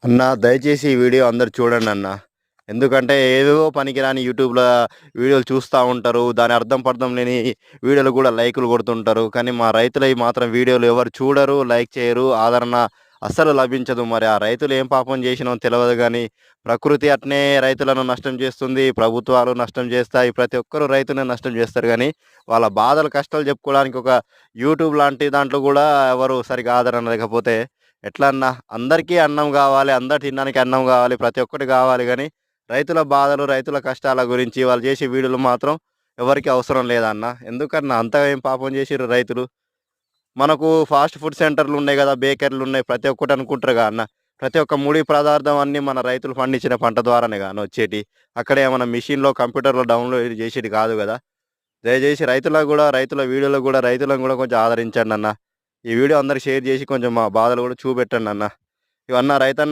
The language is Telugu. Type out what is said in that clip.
అన్న దయచేసి ఈ వీడియో అందరు చూడండి అన్న. ఎందుకంటే ఏవేవో పనికిరాని యూట్యూబ్‌లో వీడియోలు చూస్తా ఉంటారు. దాని అర్థం పర్థం లేని వీడియోలు కూడా లైకులు కొడుతుంటారు. కానీ మా రైతులయి మాత్రం వీడియోలు ఎవరు చూడరు, లైక్ చేయరు, ఆదరణ అస్సలు లభించదు. మరి ఆ రైతులు ఏం పాపం చేసినో తెలవదు గానీ, ప్రకృతి అట్నే రైతులను నష్టం చేస్తుంది. ప్రభుత్వాలు నష్టం చేస్తాయి. ప్రతి ఒక్కరు రైతుని నష్టం చేస్తారు గానీ, వాళ్ళ బాధలు, కష్టాలు చెప్పుకోవడానికి ఒక యూట్యూబ్ లాంటి దాంట్లో కూడా ఎవరు సరిగ్గా ఆదరణ లేకపోతే ఎట్లా అన్నా? అందరికీ అన్నం గావాలి. అందరు తినడానికి అన్నం గావాలి. ప్రతి ఒక్కటి గావాలి గానీ, రైతుల బాధలు, రైతుల కష్టాల గురించి వాళ్ళు చేసే వీడియోలు మాత్రం ఎవరికీ అవసరం లేదన్న. ఎందుకన్నా అంతగా ఏం పాపం చేసిర్రు రైతులు? మనకు ఫాస్ట్ ఫుడ్ సెంటర్‌లున్నాయి గదా! బేకరీలున్నాయి. ప్రతి ఒక్కటి అనుకుంటారుగా అన్న. ప్రతి ఒక్క ముడి పదార్థం అన్నీ మన రైతులు పండించిన పంట ద్వారానేగా అన్న వచ్చేటియి. అక్కడ ఏమన్నా మిషన్‌లో, కంప్యూటర్‌లో డౌన్‌లోడ్ చేసేది కాదు గదా! దయచేసి రైతులకు గూడా, రైతుల వీడియోలకు గూడా రైతులను గూడా కొంచెం ఆదరించండన్న. ఈ వీడియో అందరికి షేర్ చేసి కొంచెం మా బాధలు గూడా చూపెట్టండన్న. ఇవన్న రైతన్న